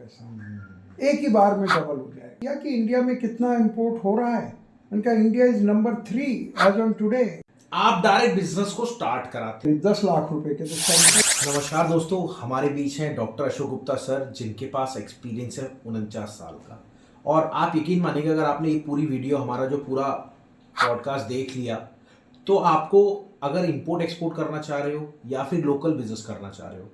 पैसा, एक ही बार में डबल हो जाए। या कि इंडिया में कितना इंपोर्ट हो रहा है, उनका India is number 3 as on today. आप डायरेक्ट बिजनेस को स्टार्ट कराते हैं 10 लाख रुपए के तो। नमस्कार दोस्तों, हमारे बीच हैं डॉक्टर अशोक गुप्ता सर, जिनके पास एक्सपीरियंस है 49 साल का। और आप यकीन मानिएगा, अगर आपने ये पूरी वीडियो, हमारा जो पूरा पॉडकास्ट देख लिया, तो आपको अगर इंपोर्ट एक्सपोर्ट करना चाह रहे हो या फिर लोकल बिजनेस करना चाह रहे हो,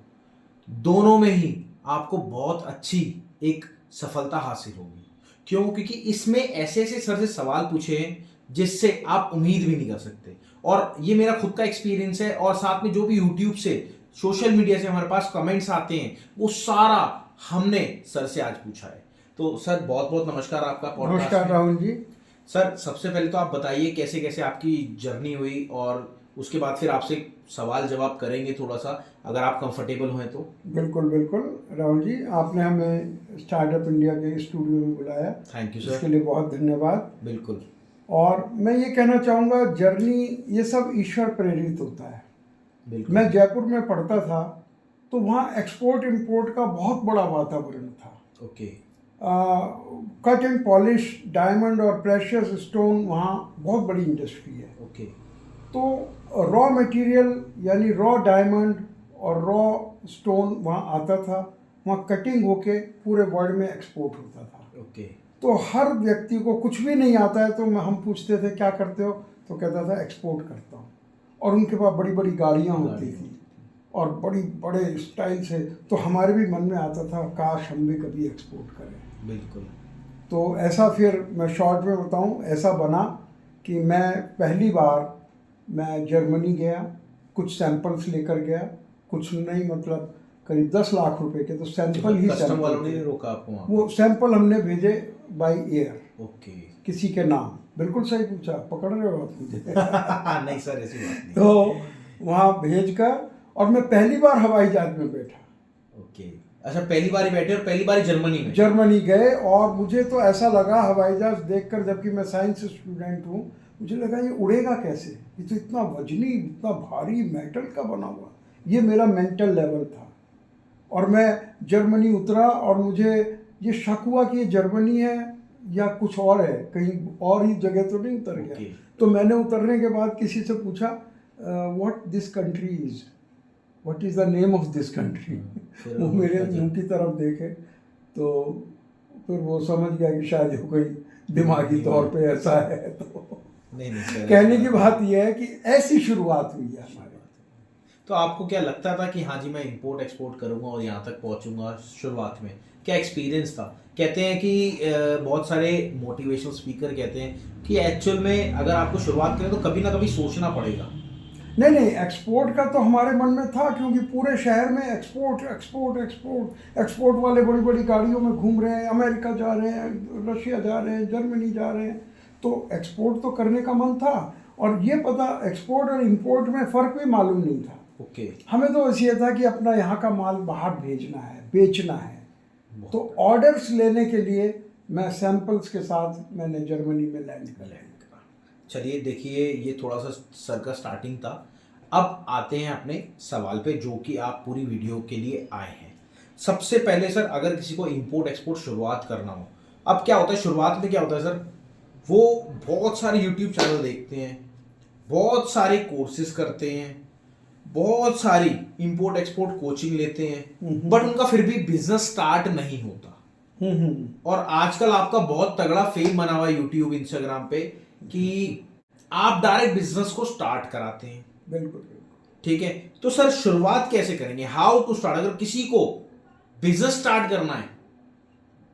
दोनों में ही आपको बहुत अच्छी एक सफलता हासिल होगी। क्यों? क्योंकि इसमें ऐसे ऐसे सर से सवाल पूछे हैं जिससे आप उम्मीद भी नहीं कर सकते। और ये मेरा खुद का एक्सपीरियंस है, और साथ में जो भी यूट्यूब से, सोशल मीडिया से हमारे पास कमेंट्स आते हैं, वो सारा हमने सर से आज पूछा है। तो सर, बहुत बहुत नमस्कार आपका पॉडकास्ट। नमस्कार राहुल जी। सर, सबसे पहले तो आप बताइए कैसे कैसे आपकी जर्नी हुई, और उसके बाद फिर आपसे सवाल जवाब करेंगे थोड़ा सा, अगर आप कंफर्टेबल हुए तो। बिल्कुल बिल्कुल राहुल जी, आपने हमें स्टार्टअप इंडिया के स्टूडियो में बुलाया, थैंक यू सर। इसके लिए बहुत धन्यवाद। बिल्कुल। और मैं ये कहना चाहूँगा, जर्नी ये सब ईश्वर प्रेरित होता है। बिल्कुल। मैं जयपुर में पढ़ता था, तो वहाँ एक्सपोर्ट इंपोर्ट का बहुत बड़ा वातावरण था। Okay. Cut and polish, diamond और प्रेशियस स्टोन वहाँ बहुत बड़ी इंडस्ट्री है। ओके। तो रॉ मटेरियल यानी रॉ डायमंड और रॉ स्टोन वहाँ आता था, वहाँ कटिंग होके पूरे वर्ल्ड में एक्सपोर्ट होता था। ओके। तो हर व्यक्ति को कुछ भी नहीं आता है तो हम पूछते थे क्या करते हो, तो कहता था एक्सपोर्ट करता हूँ। और उनके पास बड़ी बड़ी गाड़ियाँ होती थी और बड़ी बड़े स्टाइल से, तो हमारे भी मन में आता था काश हम भी कभी एक्सपोर्ट करें। बिल्कुल। तो ऐसा, फिर मैं शॉर्ट में बताऊं, ऐसा बना कि मैं पहली बार मैं जर्मनी गया, कुछ सैंपल्स लेकर गया, कुछ नहीं, मतलब करीब 10 लाख रुपए के तो सैंपल ही कस्टम वालों सैंपल ने थे। रोका आपको वहाँ? वो सैंपल हमने भेजे बाय एयर, ओके। किसी के नाम। बिल्कुल सही पूछा, पकड़ रहे हो आप मुझे। नहीं सर, ऐसी बात नहीं। तो वहाँ भेजकर, और मैं पहली बार हवाई जहाज में बैठा। ओके। अच्छा, पहली बार ही बैठे और पहली बार ही जर्मनी गए, और मुझे तो ऐसा लगा हवाई जहाज देखकर, जबकि मैं साइंस स्टूडेंट हूँ, मुझे लगा ये उड़ेगा कैसे, ये तो इतना वजनी, इतना भारी मेटल का बना हुआ। ये मेरा मेंटल लेवल था। और मैं जर्मनी उतरा और मुझे ये शक हुआ कि ये जर्मनी है या कुछ और है, कहीं और ही जगह तो नहीं उतर गया। तो मैंने उतरने के बाद किसी से पूछा, what this country is, what is the name of this country. वो मेरे मुंह की तरफ देखे, तो फिर वो समझ गया कि शायद ये कोई दिमागी तौर पे ऐसा है। तो नहीं कहने की बात यह है कि ऐसी शुरुआत हुई है हमारी। तो आपको क्या लगता था कि हाँ जी मैं इंपोर्ट एक्सपोर्ट करूंगा और यहाँ तक पहुंचूंगा? शुरुआत में क्या एक्सपीरियंस था? कहते हैं कि बहुत सारे मोटिवेशनल स्पीकर कहते हैं कि एक्चुअल में अगर आपको शुरुआत करें तो कभी ना कभी सोचना पड़ेगा। नहीं, एक्सपोर्ट का तो हमारे मन में था, क्योंकि पूरे शहर में एक्सपोर्ट एक्सपोर्ट एक्सपोर्ट एक्सपोर्ट वाले बड़ी बड़ी गाड़ियों में घूम रहे हैं, अमेरिका जा रहे हैं, रशिया जा रहे हैं, जर्मनी जा रहे हैं। तो एक्सपोर्ट तो करने का मन था, और ये पता, एक्सपोर्ट और इंपोर्ट में फ़र्क भी मालूम नहीं था। ओके। हमें तो बस ये था कि अपना यहाँ का माल बाहर भेजना है, बेचना है। तो ऑर्डर्स लेने के लिए मैं सैंपल्स के साथ मैंने जर्मनी में लैंड करा। चलिए देखिए, ये थोड़ा सा सर का स्टार्टिंग था। अब आते हैं अपने सवाल पे, जो कि आप पूरी वीडियो के लिए आए हैं। सबसे पहले सर, अगर किसी को इंपोर्ट एक्सपोर्ट शुरुआत करना हो, अब क्या होता है शुरुआत में, क्या होता है सर, वो बहुत सारे यूट्यूब चैनल देखते हैं, बहुत सारे कोर्सेज करते हैं, बहुत सारी इंपोर्ट एक्सपोर्ट कोचिंग लेते हैं, बट उनका फिर भी बिजनेस स्टार्ट नहीं होता। और आजकल आपका बहुत तगड़ा फेम बना हुआ है यूट्यूब, इंस्टाग्राम पे, कि आप डायरेक्ट बिजनेस को स्टार्ट कराते हैं। बिल्कुल। ठीक है, तो सर शुरुआत कैसे करेंगे? How to start? अगर किसी को बिजनेस स्टार्ट करना है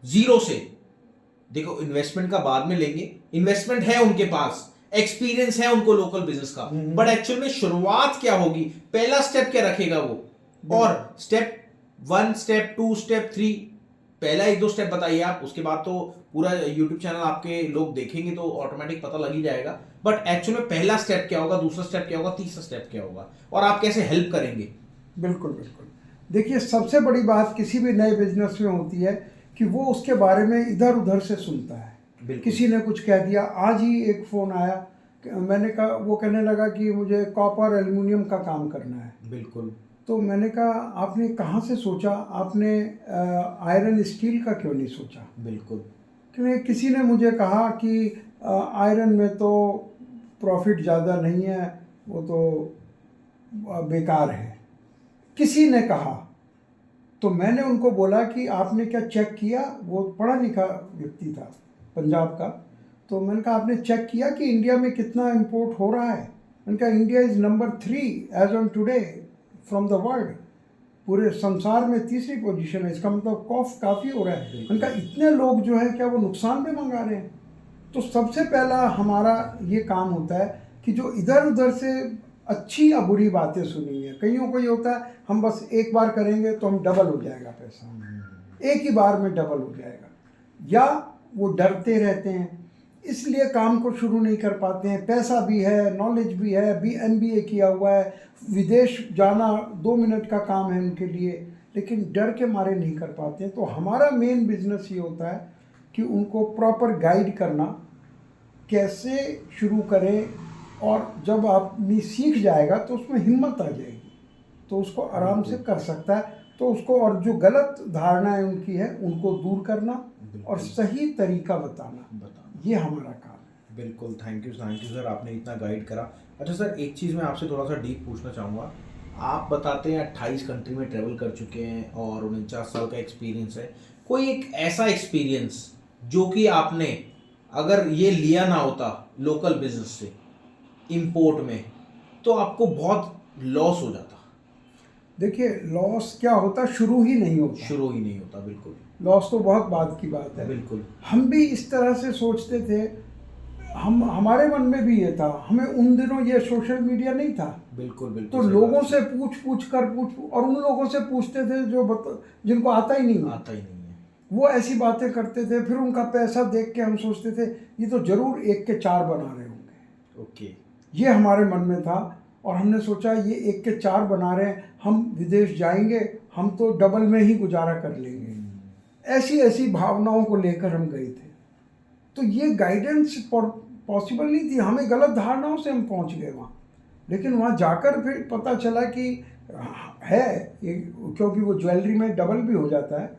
जीरो से, देखो इन्वेस्टमेंट का बाद में लेंगे, इन्वेस्टमेंट है उनके पास, एक्सपीरियंस है उनको लोकल बिजनेस का, बट एक्चुअल में शुरुआत क्या होगी, पहला स्टेप क्या रखेगा वो, और स्टेप 1, स्टेप 2, स्टेप 3, पहला 1-2 स्टेप बताइए आप, उसके बाद तो पूरा यूट्यूब चैनल आपके लोग देखेंगे तो ऑटोमेटिक पता लग ही जाएगा। बट एक्चुअल में पहला स्टेप क्या होगा, दूसरा स्टेप क्या होगा, तीसरा स्टेप क्या होगा, और आप कैसे हेल्प करेंगे? बिल्कुल बिल्कुल। देखिए, सबसे बड़ी बात किसी भी नए बिजनेस में होती है कि वो उसके बारे में इधर उधर से सुनता है। किसी ने कुछ कह दिया, आज ही एक फ़ोन आया, मैंने कहा, वो कहने लगा कि मुझे कॉपर एल्युमिनियम का काम करना है। बिल्कुल। तो मैंने कहा आपने कहाँ से सोचा, आपने आयरन स्टील का क्यों नहीं सोचा? बिल्कुल। क्योंकि किसी ने मुझे कहा कि आयरन में तो प्रॉफिट ज़्यादा नहीं है, वो तो बेकार है, किसी ने कहा। तो मैंने उनको बोला कि आपने क्या चेक किया? वो पढ़ा लिखा व्यक्ति था पंजाब का। तो मैंने कहा आपने चेक किया कि इंडिया में कितना इंपोर्ट हो रहा है? मैंने कहा India is number 3 as on today from the world. पूरे संसार में तीसरी पोजीशन है। इसका मतलब कॉफ काफ़ी हो रहा है। मैंने कहा इतने लोग जो है क्या वो नुकसान में मंगा रहे हैं? तो सबसे पहला हमारा ये काम होता है कि जो इधर उधर से अच्छी या बुरी बातें सुनी है। कईयों को ये होता है हम बस एक बार करेंगे तो हम डबल हो जाएगा पैसा, एक ही बार में डबल हो जाएगा, या वो डरते रहते हैं इसलिए काम को शुरू नहीं कर पाते हैं। पैसा भी है, नॉलेज भी है, MBA किया हुआ है, विदेश जाना 2 मिनट का काम है उनके लिए, लेकिन डर के मारे नहीं कर पाते हैं। तो हमारा मेन बिजनेस ये होता है कि उनको प्रॉपर गाइड करना, कैसे शुरू करें, और जब आदमी सीख जाएगा तो उसमें हिम्मत आ जाएगी, तो उसको आराम से कर सकता है। तो उसको, और जो गलत धारणाएं उनकी है उनको दूर करना और सही तरीका बताना, ये हमारा काम है। बिल्कुल। थैंक यू सर, आपने इतना गाइड करा। अच्छा सर, एक चीज़ मैं आपसे थोड़ा सा डीप पूछना चाहूँगा। आप बताते हैं 28 कंट्री में ट्रेवल कर चुके हैं और 49 साल का एक्सपीरियंस है। कोई एक ऐसा एक्सपीरियंस जो कि आपने अगर ये लिया ना होता लोकल बिजनेस से इंपोर्ट में, तो आपको बहुत लॉस हो जाता? देखिए लॉस क्या होता, शुरू ही नहीं होता। बिल्कुल। लॉस तो बहुत बाद की बात है। बिल्कुल। हम भी इस तरह से सोचते थे, हमारे मन में भी ये था। हमें उन दिनों ये सोशल मीडिया नहीं था। बिल्कुल। तो लोगों से पूछ और उन लोगों से पूछते थे जिनको आता ही नहीं है, वो ऐसी बातें करते थे। फिर उनका पैसा देख के हम सोचते थे ये तो जरूर 1 के 4 बना रहे होंगे। ओके। ये हमारे मन में था और हमने सोचा ये 1 के 4 बना रहे हैं, हम विदेश जाएंगे हम तो डबल में ही गुजारा कर लेंगे। ऐसी भावनाओं को लेकर हम गए थे। तो ये गाइडेंस पॉसिबल नहीं थी, हमें गलत धारणाओं से हम पहुंच गए वहाँ। लेकिन वहाँ जाकर फिर पता चला कि है ये, क्योंकि वो ज्वेलरी में डबल भी हो जाता है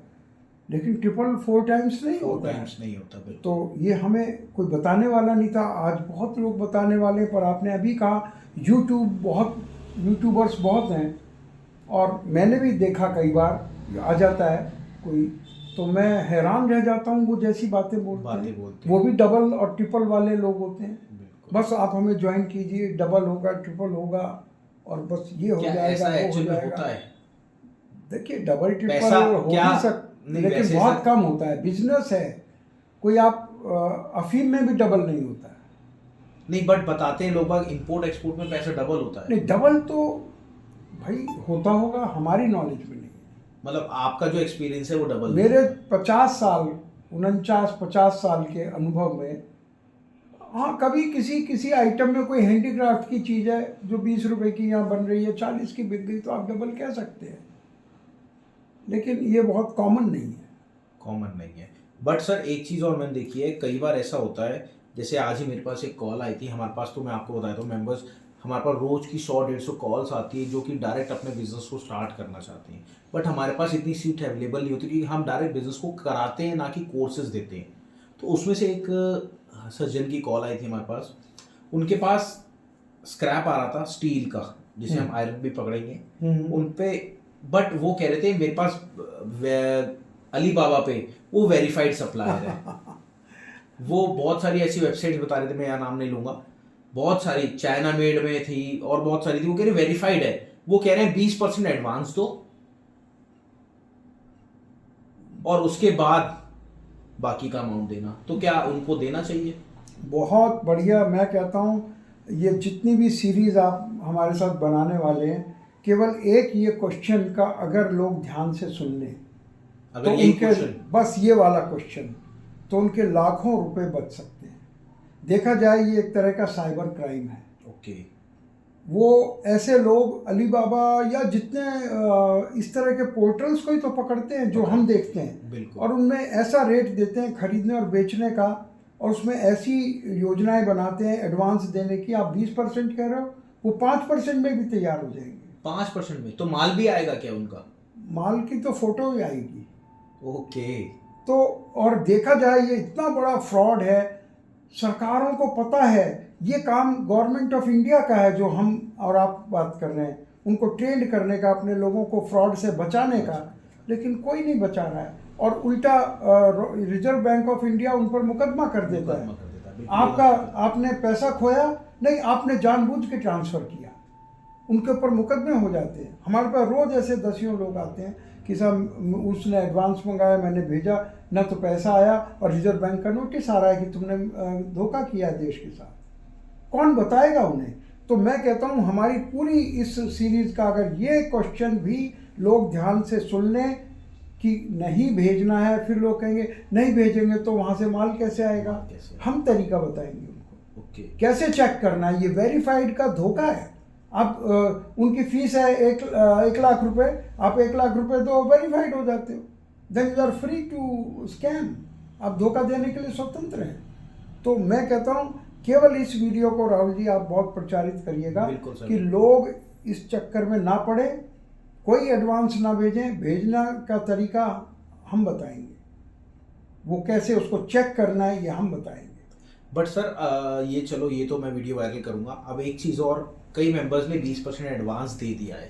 लेकिन 4 टाइम्स नहीं होता है। तो ये हमें कोई बताने वाला नहीं था। आज बहुत लोग बताने वाले, पर आपने अभी कहा यूट्यूबर्स बहुत हैं, और मैंने भी देखा कई बार आ जाता है कोई, तो मैं हैरान रह जाता हूँ। वो जैसी बातें बोलते हैं, वो भी डबल और ट्रिपल वाले लोग होते हैं। बस आप हमें ज्वाइन कीजिए, डबल होगा, ट्रिपल होगा, और बस ये हो जाएगा, वो हो जाएगा। देखिए डबल ट्रिपल हो भी सकता, लेकिन बहुत कम होता है। बिजनेस है, कोई आप अफीम में भी डबल नहीं होता है। नहीं, बट बताते हैं लोग बाग इंपोर्ट एक्सपोर्ट में पैसा डबल होता है। नहीं, डबल तो भाई होता होगा, हमारी नॉलेज में नहीं। मतलब आपका जो एक्सपीरियंस है वो डबल? मेरे 49 साल के अनुभव में, हाँ, कभी किसी आइटम में कोई हैंडीक्राफ्ट की चीज़ है जो 20 रुपए की यहाँ बन रही है, 40 की बिक गई, तो आप डबल कह सकते हैं, लेकिन ये बहुत कॉमन नहीं है। बट सर एक चीज़ और मैंने देखी है, कई बार ऐसा होता है, जैसे आज ही मेरे पास एक कॉल आई थी हमारे पास, तो मैं आपको बताया था मेंबर्स, हमारे पास रोज़ की 100-150 कॉल्स आती है जो कि डायरेक्ट अपने बिजनेस को स्टार्ट करना चाहते हैं, बट हमारे पास इतनी सीट अवेलेबल नहीं होती क्योंकि हम डायरेक्ट बिजनेस को कराते हैं, ना कि कोर्सेज देते हैं। तो उसमें से एक सज्जन की कॉल आई थी हमारे पास, उनके पास स्क्रैप आ रहा था स्टील का, जिसे हम आयरन भी पकड़ेंगे उन पे, बट वो कह रहे थे मेरे पास अलीबाबा पे वो वेरीफाइड सप्लायर है। वो बहुत सारी ऐसी वेबसाइट बता रहे थे, मैं यहाँ नाम नहीं लूंगा, बहुत सारी चाइना मेड में थी और बहुत सारी थी, वो कह रहे वेरीफाइड है। वो कह रहे हैं 20% एडवांस दो और उसके बाद बाकी का अमाउंट देना। तो क्या उनको देना चाहिए? बहुत बढ़िया। मैं कहता हूँ ये जितनी भी सीरीज आप हमारे साथ बनाने वाले हैं, केवल एक ये क्वेश्चन का अगर लोग ध्यान से सुन लें, तो उनके बस ये वाला क्वेश्चन, तो उनके लाखों रुपए बच सकते हैं। देखा जाए ये एक तरह का साइबर क्राइम है। ओके। वो ऐसे लोग अलीबाबा या जितने इस तरह के पोर्टल्स को ही तो पकड़ते हैं जो हम देखते हैं, और उनमें ऐसा रेट देते हैं खरीदने और बेचने का, और उसमें ऐसी योजनाएं बनाते हैं एडवांस देने की। आप 20% कह रहे हो, वो 5% में भी तैयार हो जाएंगे। 5% में तो माल भी आएगा क्या उनका? माल की तो फोटो ही आएगी। ओके। तो और देखा जाए ये इतना बड़ा फ्रॉड है, सरकारों को पता है ये काम गवर्नमेंट ऑफ इंडिया का है, जो हम और आप बात कर रहे हैं, उनको ट्रेंड करने का, अपने लोगों को फ्रॉड से बचाने का, लेकिन कोई नहीं बचा रहा है। और उल्टा रिजर्व बैंक ऑफ इंडिया उन पर मुकदमा कर देता है। बिल्कुल। आपका आपने पैसा खोया नहीं, आपने जानबूझ के ट्रांसफ़र किया, उनके ऊपर मुकदमे हो जाते हैं। हमारे पास रोज़ ऐसे दसियों लोग आते हैं कि साहब उसने एडवांस मंगाया, मैंने भेजा, ना तो पैसा आया और रिजर्व बैंक का नोटिस आ रहा है कि तुमने धोखा किया देश के साथ। कौन बताएगा उन्हें? तो मैं कहता हूँ हमारी पूरी इस सीरीज़ का अगर ये क्वेश्चन भी लोग ध्यान से सुन लें कि नहीं भेजना है, फिर लोग कहेंगे नहीं भेजेंगे तो वहाँ से माल कैसे आएगा, हम तरीका बताएंगे उनको। ओके। कैसे चेक करना है, ये वेरीफाइड का धोखा है। आप उनकी फीस है 1 लाख रुपए, आप 1 लाख रुपए दो, वेरीफाइड हो जाते हो, then you are free to scam. आप धोखा देने के लिए स्वतंत्र हैं। तो मैं कहता हूँ केवल इस वीडियो को राहुल जी आप बहुत प्रचारित करिएगा कि लोग इस चक्कर में ना पड़े, कोई एडवांस ना भेजें। भेजना का तरीका हम बताएंगे, वो कैसे उसको चेक करना है ये हम बताएंगे। बट सर ये चलो, ये तो मैं वीडियो वायरल करूंगा। अब एक चीज़ और, कई मेंबर्स ने 20% एडवांस दे दिया है,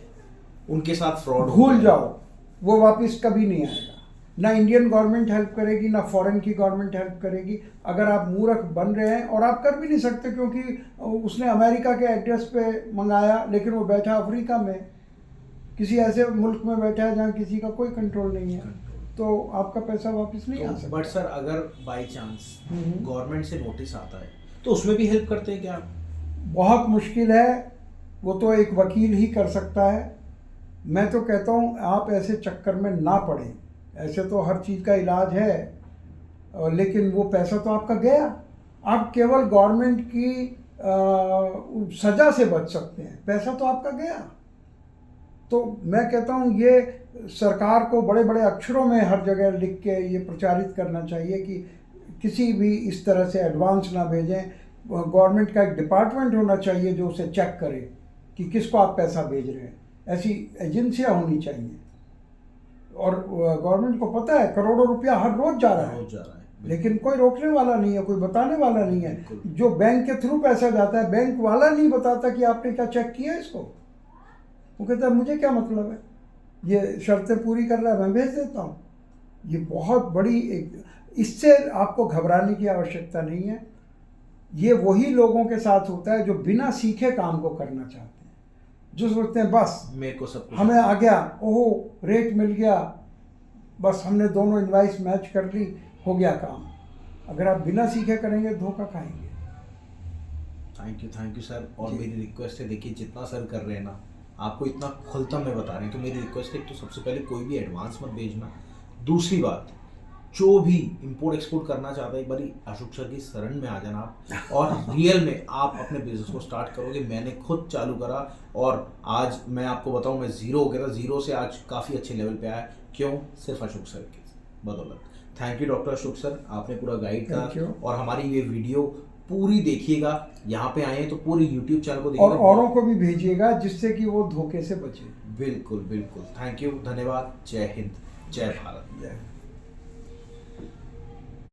उनके साथ फ्रॉड भूल जाओ, वो वापस कभी नहीं आएगा। ना इंडियन गवर्नमेंट हेल्प करेगी, ना फॉरेन की गवर्नमेंट हेल्प करेगी। अगर आप मूर्ख बन रहे हैं, और आप कर भी नहीं सकते क्योंकि उसने अमेरिका के एड्रेस पे मंगाया, लेकिन वो बैठा अफ्रीका में, किसी ऐसे मुल्क में बैठा है जहाँ किसी का कोई कंट्रोल नहीं है, तो आपका पैसा वापस नहीं आ सकता। बट सर अगर बाई चांस गवर्नमेंट से नोटिस आता है तो उसमें भी हेल्प करते हैं क्या आप? बहुत मुश्किल है, वो तो एक वकील ही कर सकता है। मैं तो कहता हूँ आप ऐसे चक्कर में ना पड़ें। ऐसे तो हर चीज़ का इलाज है, लेकिन वो पैसा तो आपका गया। आप केवल गवर्नमेंट की सज़ा से बच सकते हैं, पैसा तो आपका गया। तो मैं कहता हूँ ये सरकार को बड़े बड़े अक्षरों में हर जगह लिख के ये प्रचारित करना चाहिए कि किसी भी इस तरह से एडवांस ना भेजें। गवर्नमेंट का एक डिपार्टमेंट होना चाहिए जो उसे चेक करे कि किसको आप पैसा भेज रहे हैं। ऐसी एजेंसियां होनी चाहिए। और गवर्नमेंट को पता है करोड़ों रुपया हर रोज जा रहा है, लेकिन कोई रोकने वाला नहीं है, कोई बताने वाला नहीं है। जो बैंक के थ्रू पैसा जाता है, बैंक वाला नहीं बताता कि आपने क्या चेक किया इसको। वो कहता है मुझे क्या मतलब है, ये शर्तें पूरी कर रहा है, मैं भेज देता हूँ। ये बहुत बड़ी एक, इससे आपको घबराने की आवश्यकता नहीं है। ये वही लोगों के साथ होता है जो बिना सीखे काम को करना चाहते हैं, जो सोचते हैं बस मेरे को सब हमें आ गया, ओहो रेट मिल गया, बस हमने दोनों इनवाइस मैच कर ली, हो गया काम। अगर आप बिना सीखे करेंगे धोखा खाएंगे। Thank you sir. और मेरी रिक्वेस्ट है, देखिए जितना सर कर रहे हैं ना, आपको इतना खुलता में बता रहे हैं, तो मेरी रिक्वेस्ट है तो सबसे पहले कोई भी एडवांस मत भेजना। दूसरी बात, जो भी इंपोर्ट एक्सपोर्ट करना चाहता है, एक बारी अशोक सर की शरण में आ जाना आप, और रियल में आप अपने बिजनेस को स्टार्ट करोगे। मैंने खुद चालू करा और आज मैं आपको बताऊं, मैं जीरो हो गया था, जीरो से आज काफ़ी अच्छे लेवल पे आया। क्यों? सिर्फ अशोक सर की बदौलत। Thank you doctor Ashok sir, आपने पूरा गाइड करा। और हमारी ये वीडियो पूरी देखिएगा, यहाँ पे आए हैं तो पूरी यूट्यूब चैनल को देखिएगा और औरों को भी भेजिएगा जिससे कि वो धोखे से बचे। बिल्कुल बिल्कुल। थैंक यू, धन्यवाद। जय हिंद, जय भारत।